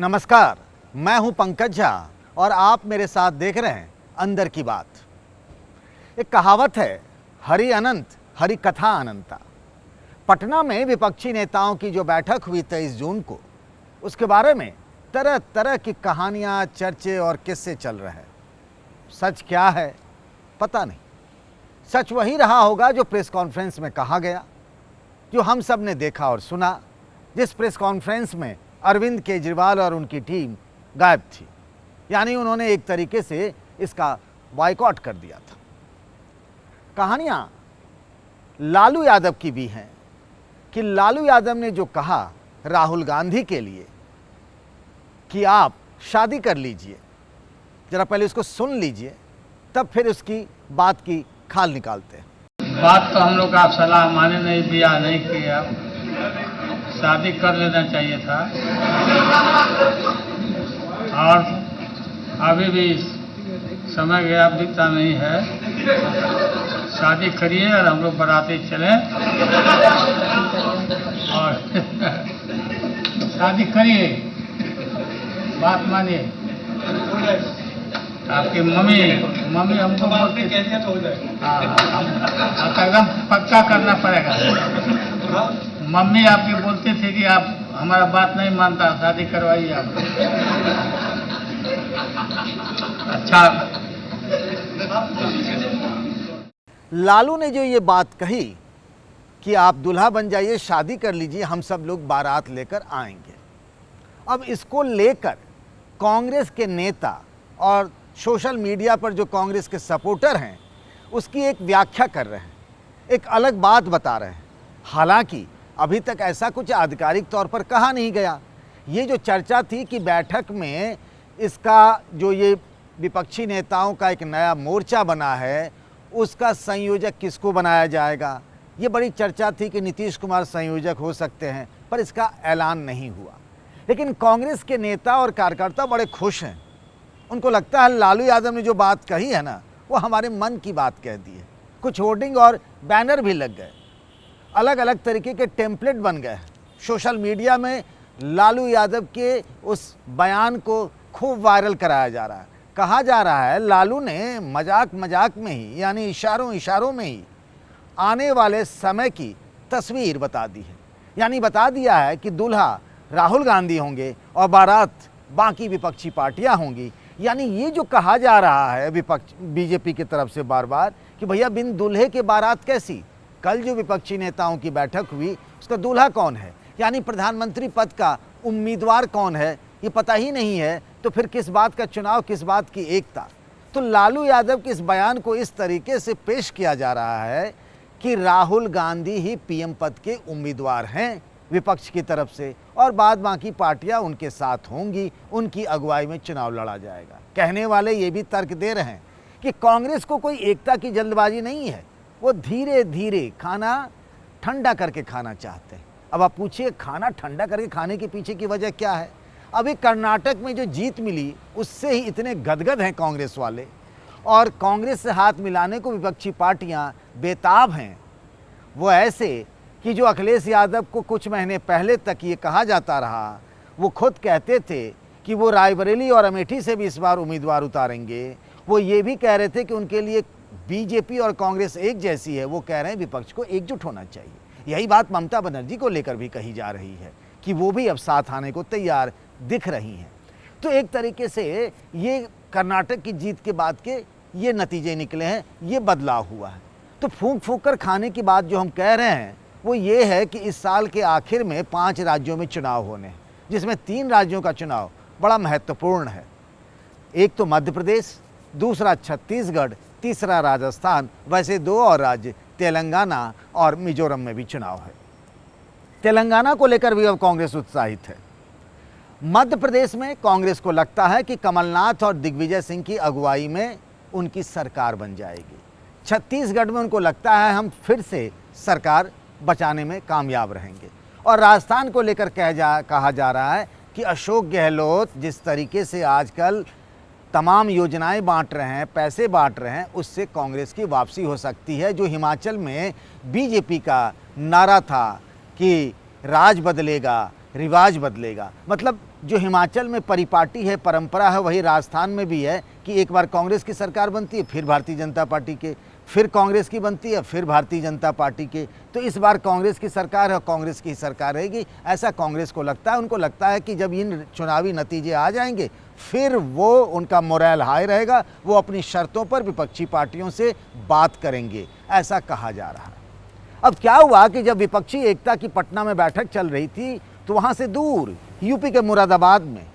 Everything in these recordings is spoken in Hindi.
नमस्कार, मैं हूं पंकज झा और आप मेरे साथ देख रहे हैं अंदर की बात। एक कहावत है, हरि अनंत हरि कथा अनंता। पटना में विपक्षी नेताओं की जो बैठक हुई 23 जून को, उसके बारे में तरह तरह की कहानियां, चर्चे और किस्से चल रहे हैं। सच क्या है पता नहीं। सच वही रहा होगा जो प्रेस कॉन्फ्रेंस में कहा गया, जो हम सब ने देखा और सुना, जिस प्रेस कॉन्फ्रेंस में अरविंद केजरीवाल और उनकी टीम गायब थी। यानी उन्होंने एक तरीके से इसका बॉयकॉट कर दिया था। कहानियां लालू यादव की भी हैं कि लालू यादव ने जो कहा राहुल गांधी के लिए कि आप शादी कर लीजिए, जरा पहले उसको सुन लीजिए, तब फिर उसकी बात की खाल निकालते हैं। बात तो हम लोग आप सलाह माने नहीं, बियाह नहीं किया, शादी कर लेना चाहिए था। और अभी भी समय गया, बीता नहीं है। शादी करिए और हम लोग बाराती चलें और शादी करिए, बात मानिए। आपकी मम्मी हमको बोलती कह दिया तो हो जाए। हाँ, एकदम पक्का करना पड़ेगा। मम्मी आपकी बोलती थी कि आप हमारा बात नहीं मानता, शादी करवाइए आप। अच्छा, लालू ने जो ये बात कही कि आप दुल्हा बन जाइए, शादी कर लीजिए, हम सब लोग बारात लेकर आएंगे। अब इसको लेकर कांग्रेस के नेता और सोशल मीडिया पर जो कांग्रेस के सपोर्टर हैं, उसकी एक व्याख्या कर रहे हैं, एक अलग बात बता रहे हैं। हालांकि अभी तक ऐसा कुछ आधिकारिक तौर पर कहा नहीं गया। ये जो चर्चा थी कि बैठक में इसका जो ये विपक्षी नेताओं का एक नया मोर्चा बना है, उसका संयोजक किसको बनाया जाएगा, ये बड़ी चर्चा थी कि नीतीश कुमार संयोजक हो सकते हैं, पर इसका ऐलान नहीं हुआ। लेकिन कांग्रेस के नेता और कार्यकर्ता बड़े खुश हैं। उनको लगता है लालू यादव ने जो बात कही है ना, वो हमारे मन की बात कह दी है। कुछ होर्डिंग और बैनर भी लग गए, अलग अलग तरीके के टेम्पलेट बन गए। सोशल मीडिया में लालू यादव के उस बयान को खूब वायरल कराया जा रहा है। कहा जा रहा है लालू ने मजाक मजाक में ही, यानी इशारों इशारों में ही आने वाले समय की तस्वीर बता दी है। यानी बता दिया है कि दूल्हा राहुल गांधी होंगे और बारात बाकी विपक्षी पार्टियां होंगी। यानी ये जो कहा जा रहा है विपक्ष बीजेपी की तरफ से बार बार कि भैया बिन दूल्हे के बारात कैसी। कल जो विपक्षी नेताओं की बैठक हुई, उसका दूल्हा कौन है, यानी प्रधानमंत्री पद का उम्मीदवार कौन है, ये पता ही नहीं है। तो फिर किस बात का चुनाव, किस बात की एकता। तो लालू यादव के इस बयान को इस तरीके से पेश किया जा रहा है कि राहुल गांधी ही पीएम पद के उम्मीदवार हैं विपक्ष की तरफ से, और बाद बाकी पार्टियां उनके साथ होंगी, उनकी अगुवाई में चुनाव लड़ा जाएगा। कहने वाले ये भी तर्क दे रहे हैं कि कांग्रेस को कोई एकता की जल्दबाजी नहीं है, वो धीरे धीरे खाना ठंडा करके खाना चाहते हैं। अब आप पूछिए खाना ठंडा करके खाने के पीछे की वजह क्या है। अभी कर्नाटक में जो जीत मिली, उससे ही इतने गदगद हैं कांग्रेस वाले, और कांग्रेस से हाथ मिलाने को विपक्षी पार्टियां बेताब हैं। वो ऐसे कि जो अखिलेश यादव को कुछ महीने पहले तक ये कहा जाता रहा, वो खुद कहते थे कि वो रायबरेली और अमेठी से भी इस बार उम्मीदवार उतारेंगे। वो ये भी कह रहे थे कि उनके लिए बीजेपी और कांग्रेस एक जैसी है। वो कह रहे हैं विपक्ष को एकजुट होना चाहिए। यही बात ममता बनर्जी को लेकर भी कही जा रही है कि वो भी अब साथ आने को तैयार दिख रही हैं। तो एक तरीके से ये कर्नाटक की जीत के बाद के ये नतीजे निकले हैं, ये बदलाव हुआ है। तो फूंक फूंक कर खाने की बात जो हम कह रहे हैं, वो ये है कि इस साल के आखिर में 5 राज्यों में चुनाव होने हैं, जिसमें 3 राज्यों का चुनाव बड़ा महत्वपूर्ण है। एक तो मध्य प्रदेश, दूसरा छत्तीसगढ़, तीसरा राजस्थान। वैसे 2 और राज्य तेलंगाना और मिजोरम में भी चुनाव है। तेलंगाना को लेकर भी अब कांग्रेस उत्साहित है। मध्य प्रदेश में कांग्रेस को लगता है कि कमलनाथ और दिग्विजय सिंह की अगुवाई में उनकी सरकार बन जाएगी। छत्तीसगढ़ में उनको लगता है हम फिर से सरकार बचाने में कामयाब रहेंगे। और राजस्थान को लेकर कहा जा रहा है कि अशोक गहलोत जिस तरीके से आजकल तमाम योजनाएं बांट रहे हैं, पैसे बांट रहे हैं, उससे कांग्रेस की वापसी हो सकती है। जो हिमाचल में बीजेपी का नारा था कि राज बदलेगा, रिवाज बदलेगा। मतलब जो हिमाचल में परिपाटी है, परंपरा है, वही राजस्थान में भी है कि एक बार कांग्रेस की सरकार बनती है, फिर भारतीय जनता पार्टी के, फिर कांग्रेस की बनती है, फिर भारतीय जनता पार्टी के। तो इस बार कांग्रेस की सरकार है, कांग्रेस की सरकार रहेगी, ऐसा कांग्रेस को लगता है। उनको लगता है कि जब इन चुनावी नतीजे आ जाएंगे फिर वो उनका मोरल हाई रहेगा, वो अपनी शर्तों पर विपक्षी पार्टियों से बात करेंगे, ऐसा कहा जा रहा है। अब क्या हुआ कि जब विपक्षी एकता की पटना में बैठक चल रही थी तो वहाँ से दूर यूपी के मुरादाबाद में,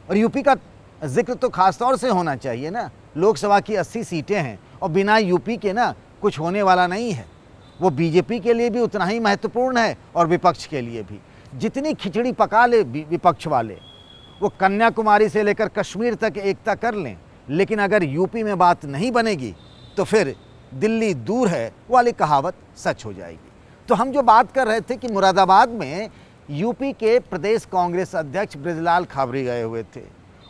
और यूपी का जिक्र तो खास तौर से होना चाहिए ना, लोकसभा की 80 सीटें हैं और बिना यूपी के ना कुछ होने वाला नहीं है। वो बीजेपी के लिए भी उतना ही महत्वपूर्ण है और विपक्ष के लिए भी। जितनी खिचड़ी पका ले विपक्ष वाले, वो कन्याकुमारी से लेकर कश्मीर तक एकता कर लें, लेकिन अगर यूपी में बात नहीं बनेगी तो फिर दिल्ली दूर है वाली कहावत सच हो जाएगी। तो हम जो बात कर रहे थे कि मुरादाबाद में यूपी के प्रदेश कांग्रेस अध्यक्ष बृजलाल खाबरी गए हुए थे।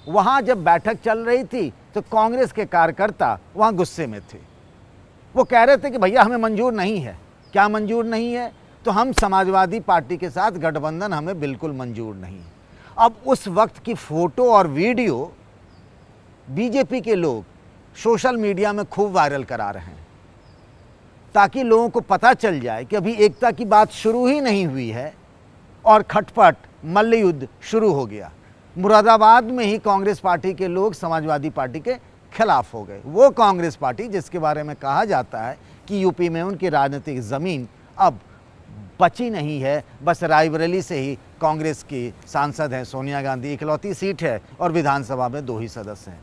वहाँ जब बैठक चल रही थी तो कांग्रेस के कार्यकर्ता वहाँ गुस्से में थे। वो कह रहे थे कि भैया हमें मंजूर नहीं है। क्या मंजूर नहीं है? तो हम समाजवादी पार्टी के साथ गठबंधन हमें बिल्कुल मंजूर नहीं है। अब उस वक्त की फ़ोटो और वीडियो बीजेपी के लोग सोशल मीडिया में खूब वायरल करा रहे हैं ताकि लोगों को पता चल जाए कि अभी एकता की बात शुरू ही नहीं हुई है और खटपट मल्ल युद्ध शुरू हो गया। मुरादाबाद में ही कांग्रेस पार्टी के लोग समाजवादी पार्टी के खिलाफ हो गए। वो कांग्रेस पार्टी जिसके बारे में कहा जाता है कि यूपी में उनकी राजनीतिक ज़मीन अब बची नहीं है, बस रायबरेली से ही कांग्रेस की सांसद हैं सोनिया गांधी, इकलौती सीट है और विधानसभा में 2 ही सदस्य हैं।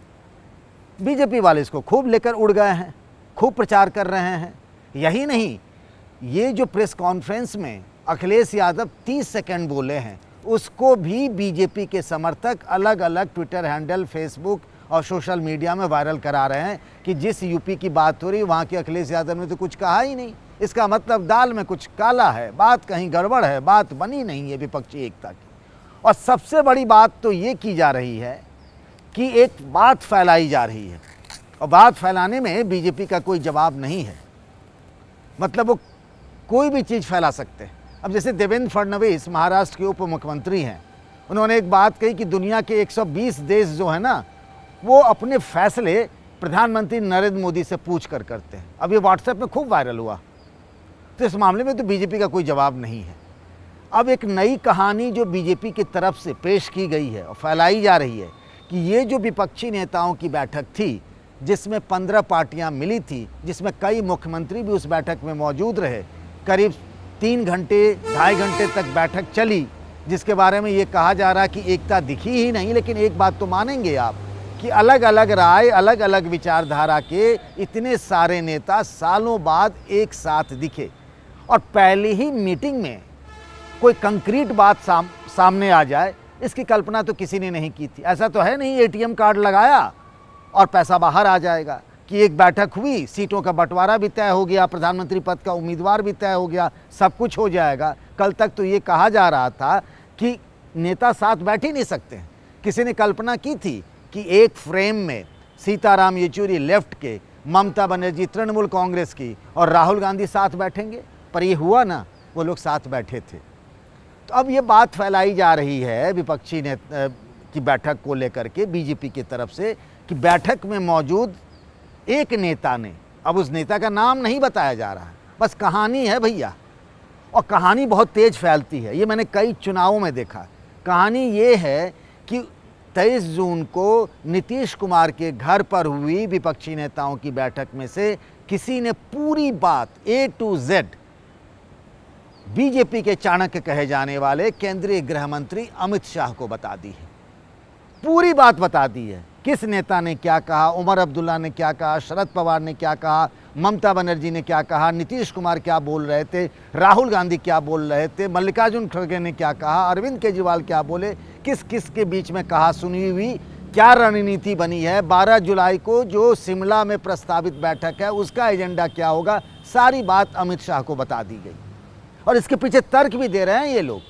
बीजेपी वाले इसको खूब लेकर उड़ गए हैं, खूब प्रचार कर रहे हैं। यही नहीं, ये जो प्रेस कॉन्फ्रेंस में अखिलेश यादव 30 सेकंड बोले हैं, उसको भी बीजेपी के समर्थक अलग अलग ट्विटर हैंडल, फेसबुक और सोशल मीडिया में वायरल करा रहे हैं कि जिस यूपी की बात हो रही वहाँ के अखिलेश यादव ने तो कुछ कहा ही नहीं। इसका मतलब दाल में कुछ काला है, बात कहीं गड़बड़ है, बात बनी नहीं है विपक्षी एकता की। और सबसे बड़ी बात तो ये की जा रही है कि एक बात फैलाई जा रही है और बात फैलाने में बीजेपी का कोई जवाब नहीं है। मतलब वो कोई भी चीज़ फैला सकते हैं। अब जैसे देवेंद्र फडणवीस महाराष्ट्र के उप मुख्यमंत्री हैं, उन्होंने एक बात कही कि दुनिया के 120 देश जो है ना, वो अपने फैसले प्रधानमंत्री नरेंद्र मोदी से पूछ कर करते हैं। अब ये व्हाट्सएप में खूब वायरल हुआ। तो इस मामले में तो बीजेपी का कोई जवाब नहीं है। अब एक नई कहानी जो बीजेपी की तरफ से पेश की गई है और फैलाई जा रही है कि ये जो विपक्षी नेताओं की बैठक थी, जिसमें 15 पार्टियां मिली थी, जिसमें कई मुख्यमंत्री भी उस बैठक में मौजूद रहे, करीब 3 घंटे 2.5 घंटे तक बैठक चली, जिसके बारे में ये कहा जा रहा है कि एकता दिखी ही नहीं। लेकिन एक बात तो मानेंगे आप कि अलग अलग राय, अलग अलग विचारधारा के इतने सारे नेता सालों बाद एक साथ दिखे और पहली ही मीटिंग में कोई कंक्रीट बात सामने आ जाए, इसकी कल्पना तो किसी ने नहीं की थी। ऐसा तो है नहीं एटीएम कार्ड लगाया और पैसा बाहर आ जाएगा, कि एक बैठक हुई, सीटों का बंटवारा भी तय हो गया, प्रधानमंत्री पद का उम्मीदवार भी तय हो गया, सब कुछ हो जाएगा। कल तक तो ये कहा जा रहा था कि नेता साथ बैठ ही नहीं सकते हैं। किसी ने कल्पना की थी कि एक फ्रेम में सीताराम येचुरी लेफ्ट के, ममता बनर्जी तृणमूल कांग्रेस की और राहुल गांधी साथ बैठेंगे, पर ये हुआ ना, वो लोग साथ बैठे थे। तो अब ये बात फैलाई जा रही है विपक्षी नेता की बैठक को लेकर के बीजेपी की तरफ से कि बैठक में मौजूद एक नेता ने, अब उस नेता का नाम नहीं बताया जा रहा है, बस कहानी है भैया, और कहानी बहुत तेज फैलती है। ये मैंने कई चुनावों में देखा। कहानी ये है कि 23 जून को नीतीश कुमार के घर पर हुई विपक्षी नेताओं की बैठक में से किसी ने पूरी बात A to Z बीजेपी के चाणक्य कहे जाने वाले केंद्रीय गृह मंत्री अमित शाह को बता दी है। पूरी बात बता दी है, किस नेता ने क्या कहा, उमर अब्दुल्ला ने क्या कहा, शरद पवार ने क्या कहा, ममता बनर्जी ने क्या कहा, नीतीश कुमार क्या बोल रहे थे, राहुल गांधी क्या बोल रहे थे, मल्लिकार्जुन खड़गे ने क्या कहा, अरविंद केजरीवाल क्या बोले, किस किस के बीच में कहा सुनी हुई, क्या रणनीति बनी है, 12 जुलाई को जो शिमला में प्रस्तावित बैठक है उसका एजेंडा क्या होगा, सारी बात अमित शाह को बता दी गई। और इसके पीछे तर्क भी दे रहे हैं ये लोग,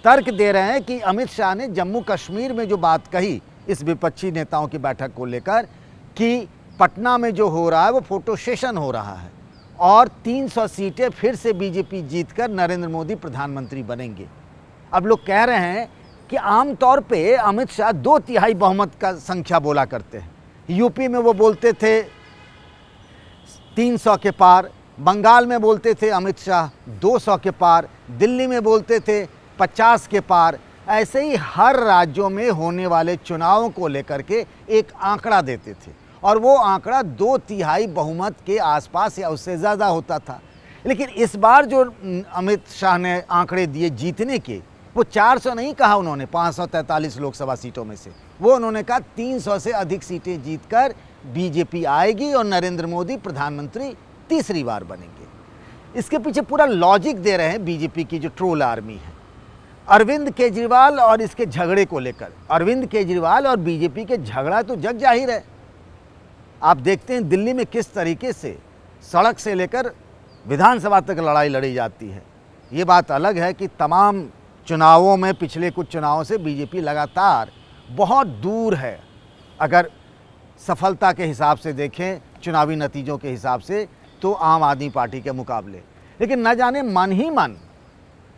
तर्क दे रहे हैं कि अमित शाह ने जम्मू कश्मीर में जो बात कही इस विपक्षी नेताओं की बैठक को लेकर कि पटना में जो हो रहा है वो फोटो सेशन हो रहा है और 300 सीटें फिर से बीजेपी जीतकर नरेंद्र मोदी प्रधानमंत्री बनेंगे। अब लोग कह रहे हैं कि आमतौर पे अमित शाह 2/3 बहुमत का संख्या बोला करते हैं। यूपी में वो बोलते थे 300 के पार, बंगाल में बोलते थे अमित शाह 200 के पार, दिल्ली में बोलते थे 50 के पार। ऐसे ही हर राज्यों में होने वाले चुनावों को लेकर के एक आंकड़ा देते थे और वो आंकड़ा 2/3 बहुमत के आसपास या उससे ज़्यादा होता था। लेकिन इस बार जो अमित शाह ने आंकड़े दिए जीतने के, वो 400 नहीं कहा उन्होंने 543 लोकसभा सीटों में से, वो उन्होंने कहा 300 से अधिक सीटें जीतकर बीजेपी आएगी और नरेंद्र मोदी प्रधानमंत्री तीसरी बार बनेंगे। इसके पीछे पूरा लॉजिक दे रहे हैं बीजेपी की जो ट्रोल आर्मी है अरविंद केजरीवाल और इसके झगड़े को लेकर। अरविंद केजरीवाल और बीजेपी के झगड़ा तो जग जाहिर है। आप देखते हैं दिल्ली में किस तरीके से सड़क से लेकर विधानसभा तक लड़ाई लड़ी जाती है। ये बात अलग है कि तमाम चुनावों में, पिछले कुछ चुनावों से बीजेपी लगातार बहुत दूर है। अगर सफलता के हिसाब से देखें, चुनावी नतीजों के हिसाब से, तो आम आदमी पार्टी के मुकाबले। लेकिन न जाने मन ही मन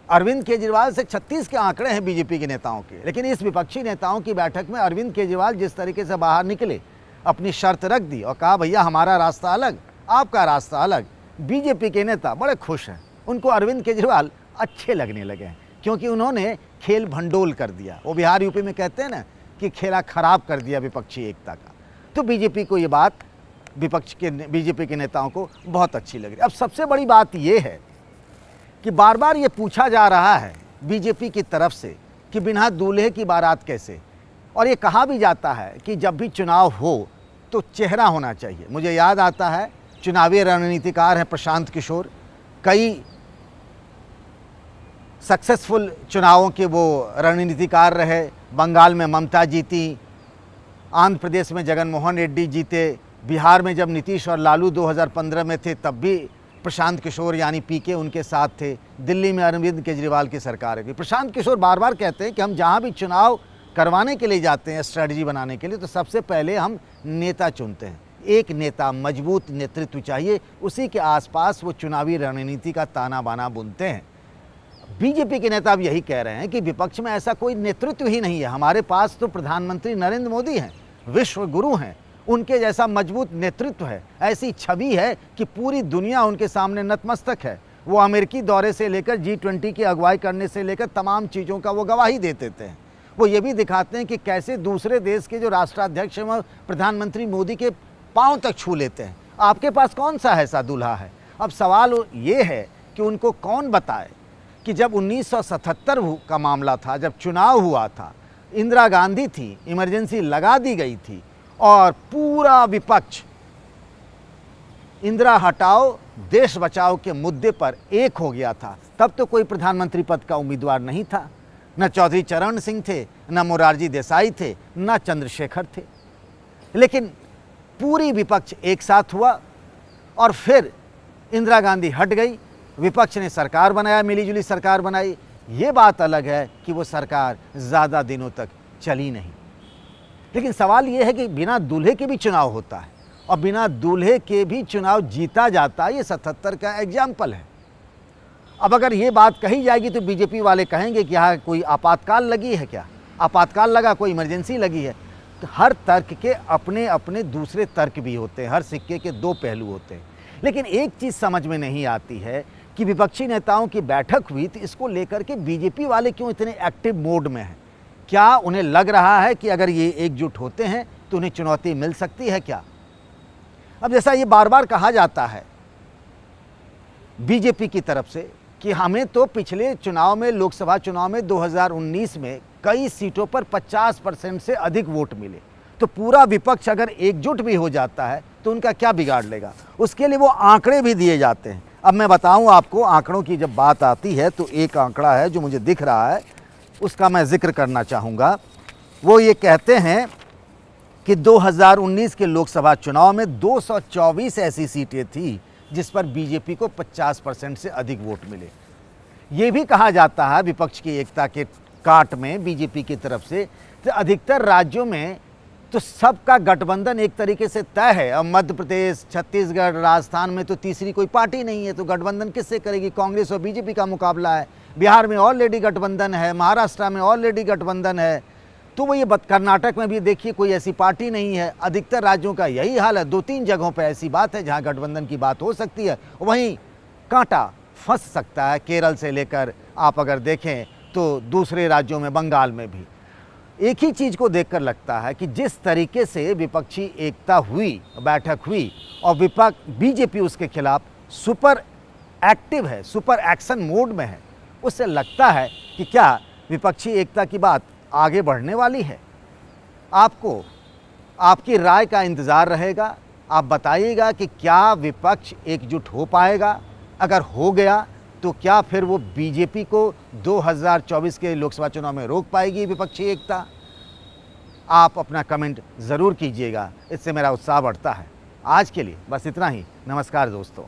अरविंद केजरीवाल से 36 के आंकड़े हैं बीजेपी के नेताओं के। लेकिन इस विपक्षी नेताओं की बैठक में अरविंद केजरीवाल जिस तरीके से बाहर निकले, अपनी शर्त रख दी और कहा भैया हमारा रास्ता अलग, आपका रास्ता अलग। बीजेपी के नेता बड़े खुश हैं, उनको अरविंद केजरीवाल अच्छे लगने लगे हैं क्योंकि उन्होंने खेल भंडोल कर दिया। वो बिहार यूपी में कहते हैं ना कि खेला खराब कर दिया विपक्षी एकता का। तो बीजेपी को ये बात, बीजेपी के नेताओं को बहुत अच्छी लग रही। अब सबसे बड़ी बात ये है कि बार बार ये पूछा जा रहा है बीजेपी की तरफ से कि बिना दूल्हे की बारात कैसे, और ये कहा भी जाता है कि जब भी चुनाव हो तो चेहरा होना चाहिए। मुझे याद आता है चुनावी रणनीतिकार हैं प्रशांत किशोर, कई सक्सेसफुल चुनावों के वो रणनीतिकार रहे। बंगाल में ममता जीती, आंध्र प्रदेश में जगनमोहन रेड्डी जीते, बिहार में जब नीतीश और लालू 2015 में थे तब भी प्रशांत किशोर यानी पीके उनके साथ थे। दिल्ली में अरविंद केजरीवाल की सरकार है। प्रशांत किशोर बार बार कहते हैं कि हम जहाँ भी चुनाव करवाने के लिए जाते हैं, स्ट्रेटजी बनाने के लिए, तो सबसे पहले हम नेता चुनते हैं। एक नेता, मजबूत नेतृत्व चाहिए, उसी के आसपास वो चुनावी रणनीति का ताना बाना बुनते हैं। बीजेपी के नेता अब यही कह रहे हैं कि विपक्ष में ऐसा कोई नेतृत्व ही नहीं है, हमारे पास तो प्रधानमंत्री नरेंद्र मोदी हैं, विश्व गुरु हैं, उनके जैसा मजबूत नेतृत्व है, ऐसी छवि है कि पूरी दुनिया उनके सामने नतमस्तक है। वो अमेरिकी दौरे से लेकर G20 की अगुवाई करने से लेकर तमाम चीज़ों का वो गवाही दे देते हैं। वो ये भी दिखाते हैं कि कैसे दूसरे देश के जो राष्ट्राध्यक्ष हैं वो प्रधानमंत्री मोदी के पांव तक छू लेते हैं। आपके पास कौन सा ऐसा दूल्हा है? अब सवाल ये है कि उनको कौन बताए कि जब 1977 का मामला था, जब चुनाव हुआ था, इंदिरा गांधी थी, इमरजेंसी लगा दी गई थी और पूरा विपक्ष इंदिरा हटाओ देश बचाओ के मुद्दे पर एक हो गया था। तब तो कोई प्रधानमंत्री पद का उम्मीदवार नहीं था, न चौधरी चरण सिंह थे, न मोरारजी देसाई थे, न चंद्रशेखर थे। लेकिन पूरी विपक्ष एक साथ हुआ और फिर इंदिरा गांधी हट गई, विपक्ष ने सरकार बनाया, मिलीजुली सरकार बनाई। ये बात अलग है कि वो सरकार ज़्यादा दिनों तक चली नहीं। लेकिन सवाल ये है कि बिना दूल्हे के भी चुनाव होता है और बिना दूल्हे के भी चुनाव जीता जाता है। ये 77 का एग्जाम्पल है। अब अगर ये बात कही जाएगी तो बीजेपी वाले कहेंगे कि यहाँ कोई आपातकाल लगी है क्या, आपातकाल लगा, कोई इमरजेंसी लगी है। तो हर तर्क के अपने अपने दूसरे तर्क भी होते हैं, हर सिक्के के दो पहलू होते हैं। लेकिन एक चीज़ समझ में नहीं आती है कि विपक्षी नेताओं की बैठक हुई तो इसको लेकर के बीजेपी वाले क्यों इतने एक्टिव मोड में हैं? क्या उन्हें लग रहा है कि अगर ये एकजुट होते हैं तो उन्हें चुनौती मिल सकती है क्या? अब जैसा ये बार बार कहा जाता है बीजेपी की तरफ से कि हमें तो पिछले चुनाव में, लोकसभा चुनाव में 2019 में कई सीटों पर 50% से अधिक वोट मिले, तो पूरा विपक्ष अगर एकजुट भी हो जाता है तो उनका क्या बिगाड़ लेगा? उसके लिए वो आंकड़े भी दिए जाते हैं। अब मैं बताऊं आपको, आंकड़ों की जब बात आती है तो एक आंकड़ा है जो मुझे दिख रहा है, उसका मैं जिक्र करना चाहूँगा। वो ये कहते हैं कि 2019 के लोकसभा चुनाव में 224 ऐसी सीटें थी जिस पर बीजेपी को 50% से अधिक वोट मिले। ये भी कहा जाता है विपक्ष की एकता के काट में बीजेपी की तरफ से तो अधिकतर राज्यों में तो सबका गठबंधन एक तरीके से तय है। अब मध्य प्रदेश, छत्तीसगढ़, राजस्थान में तो तीसरी कोई पार्टी नहीं है, तो गठबंधन किससे करेगी? कांग्रेस और बीजेपी का मुकाबला है। बिहार में ऑलरेडी गठबंधन है, महाराष्ट्र में ऑलरेडी गठबंधन है, तो वो ये कर्नाटक में भी देखिए कोई ऐसी पार्टी नहीं है। अधिकतर राज्यों का यही हाल है। 2-3 जगहों पर ऐसी बात है जहाँ गठबंधन की बात हो सकती है, वहीं कांटा फंस सकता है। केरल से लेकर आप अगर देखें तो दूसरे राज्यों में, बंगाल में भी एक ही चीज़ को देखकर लगता है कि जिस तरीके से विपक्षी एकता हुई, बैठक हुई और विपक्ष बीजेपी उसके खिलाफ सुपर एक्टिव है, सुपर एक्शन मोड में है, उससे लगता है कि क्या विपक्षी एकता की बात आगे बढ़ने वाली है। आपको आपकी राय का इंतज़ार रहेगा। आप बताइएगा कि क्या विपक्ष एकजुट हो पाएगा? अगर हो गया तो क्या फिर वो बीजेपी को 2024 के लोकसभा चुनाव में रोक पाएगी विपक्षी एकता? आप अपना कमेंट ज़रूर कीजिएगा, इससे मेरा उत्साह बढ़ता है। आज के लिए बस इतना ही। नमस्कार दोस्तों।